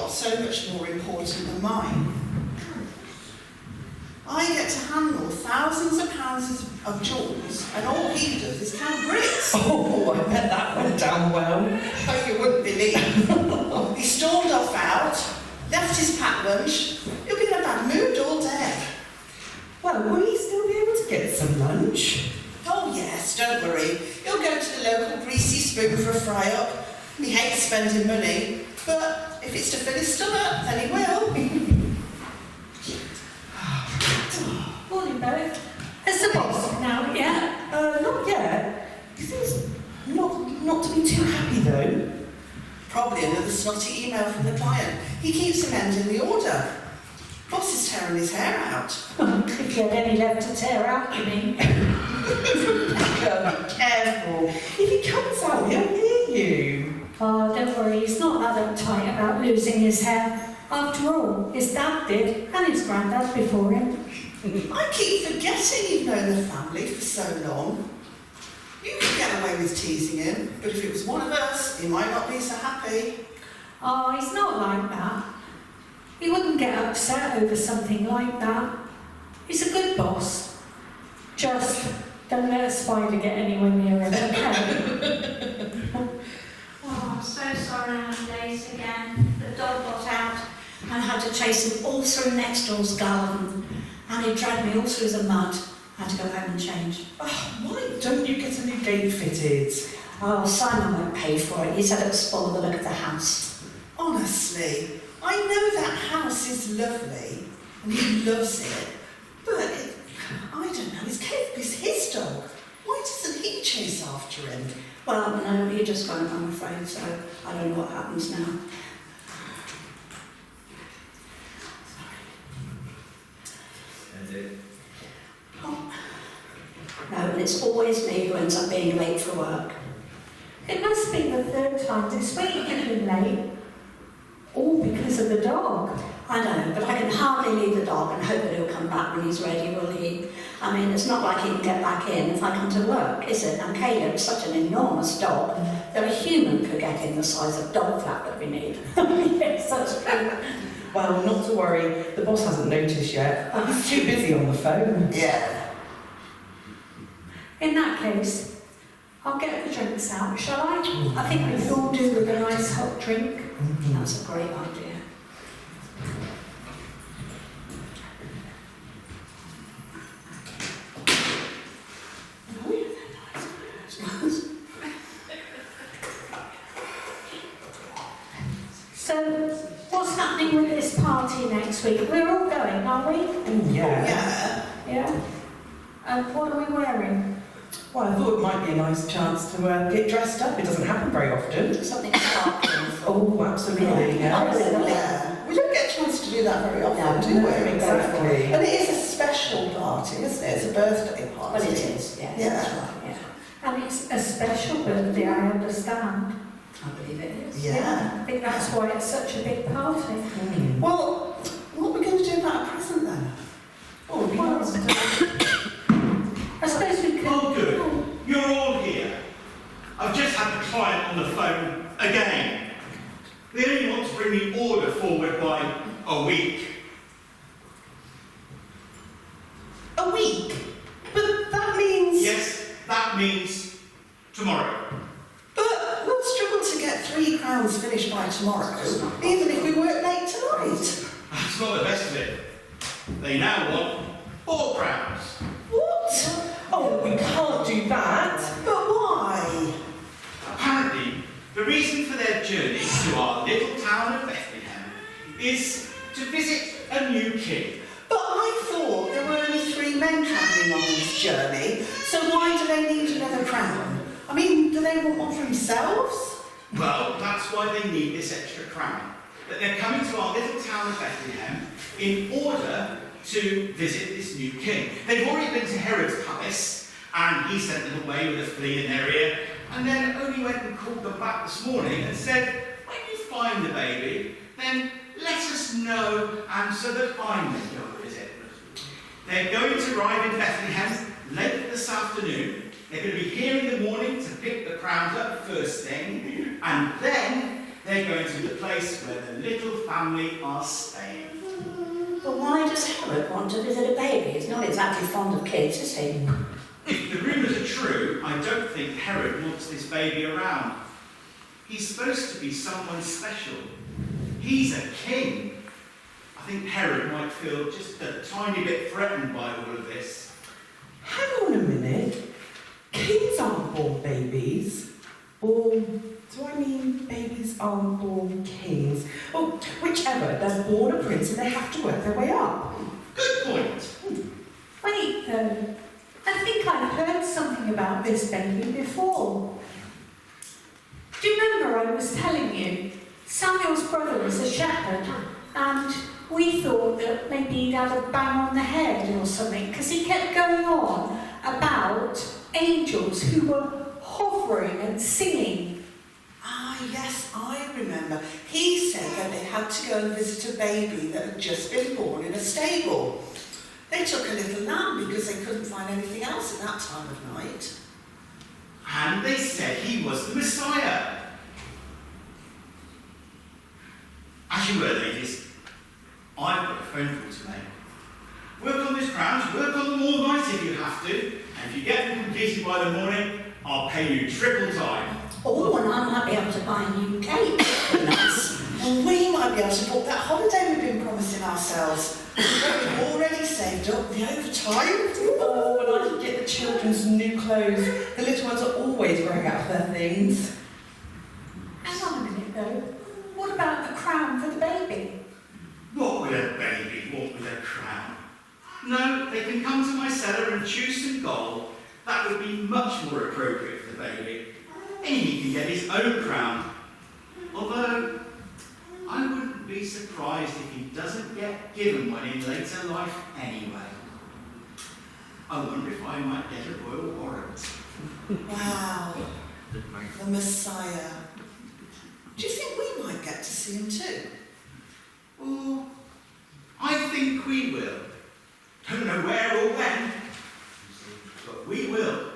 job so much more important than mine. I get to handle thousands of pounds of jewels, and all he does is count bricks. Oh, I bet that went down well. Oh, you wouldn't believe. He stormed off out, left his packed lunch. He'll be in a bad mood all day. Well, will he still be able to get some lunch? Oh yes, don't worry. He'll go to the local greasy spoon for a fry-up. He hates spending money, but if it's to fill his stomach, then he will. Morning, both. Has the boss been out yet? Not yet. He seems not to be too happy, though. Probably another snotty email from the client. He keeps amending the order. Boss is tearing his hair out. If you had any left to tear out, you mean? Careful. If he comes out, he'll hear you. Oh, don't worry, he's not that uptight about losing his hair. After all, his dad did, and his granddad before him. I keep forgetting you've known the family for so long. You could get away with teasing him, but if it was one of us, he might not be so happy. Oh, he's not like that. He wouldn't get upset over something like that. He's a good boss. Just don't let a spider get anywhere near him, okay? Oh, I'm so sorry, Mondays again. The dog got out and I had to chase him all through next door's garden. And he dragged me all through the mud. I had to go home and change. Oh, why don't you get a new gate fitted? Oh, Simon won't pay for it. He said it would spoil the look of the house. Honestly, I know that house is lovely, and he loves it, but I don't know, it's his dog. Why doesn't he chase after him? Well, no, he just won't, I'm afraid, so I don't know what happens now. Oh. No, and it's always me who ends up being late for work. It must be the third time this week you've been late. All because of the dog. I know, but I can hardly leave the dog and hope that he'll come back when he's ready, will he? I mean, it's not like he can get back in if I come to work, is it? And Caleb's such an enormous dog that a human could get in the size of dog flap that we need. Yes, that's true. Well, not to worry. The boss hasn't noticed yet. He's too busy on the phone. Yeah. In that case, I'll get the drinks out, shall I? I think we could all do with a nice hot drink. That's a great idea. So, what's happening with this party next week? We're all going, are we? Yeah. Yeah? And what are we wearing? Well, I thought it might be a nice chance to get dressed up. It doesn't happen very often. Something sparkling. Oh, absolutely. Yeah. We don't get a chance to do that very often, do we? Exactly. And it is a special party, isn't it? It's a birthday party. Well, it is, yes, Yeah. that's right, yeah. And it's a special birthday, I understand. I believe it is. Yeah. I think that's why it's such a big party. Well, what are we going to do about a present then? Oh, it'd be nice to... I suppose we could... Oh, good. You're all here. I've just had the client on the phone again. They only want to bring the order forward by a week. A week? But that means... Yes, that means tomorrow. But we'll struggle to get 3 crowns finished by tomorrow, even if we work late tonight. That's not the best of it. They now want 4 crowns. What? Oh, we can't do that. But why? Apparently, the reason for their journey to our little town of Bethlehem is to visit a new king. But I thought there were only 3 men travelling on this journey, so why do they need another crown? I mean, do they want one for themselves? Well, that's why they need this extra crown. That they're coming to our little town of Bethlehem in order to visit this new king. They've already been to Herod's palace, and he sent them away with a flea in their ear, and then only went and called them back this morning and said, when you find the baby, then let us know, and so that I may go visit. They're going to arrive in Bethlehem late this afternoon. They're going to be here in the morning to pick the crowns up first thing, and then They're going to the place where the little family are staying. But why does Herod want to visit a baby? He's not exactly fond of kids, is he? If the rumours are true, I don't think Herod wants this baby around. He's supposed to be someone special. He's a king. I think Herod might feel just a tiny bit threatened by all of this. Hang on a minute. Kings aren't born babies. Or do I mean babies aren't born kings? Or whichever, they're born a prince and they have to work their way up. Good point. Wait, though. I think I've heard something about this baby before. Do you remember I was telling you Samuel's brother was a shepherd, and we thought that maybe he'd had a bang on the head or something, because he kept going on about angels who were hovering and singing. Ah, yes, I remember. He said that they had to go and visit a baby that had just been born in a stable. They took a little lamb because they couldn't find anything else at that time of night. And they said he was the Messiah. As you were, ladies, I've got a phone call to make. Work on this crowns, work on them all night if you have to, and if you get them completed by the morning, I'll pay you triple time. Oh, and I might be able to buy a new cake. Nice. And we might be able to book that holiday we've been promising ourselves. We've already saved up the overtime. Oh, and I should get the children's new clothes. The little ones are always growing out of their things. Hang on a minute, though. What about the crown for the baby? What would a baby want with a crown? No, they can come to my cellar and choose some gold. That would be much more appropriate for the baby. He can get his own crown. Although, I wouldn't be surprised if he doesn't get given one in later life anyway. I wonder if I might get a royal warrant. Wow, the Messiah. Do you think we might get to see him too? Oh, I think we will. Don't know where or when, but we will.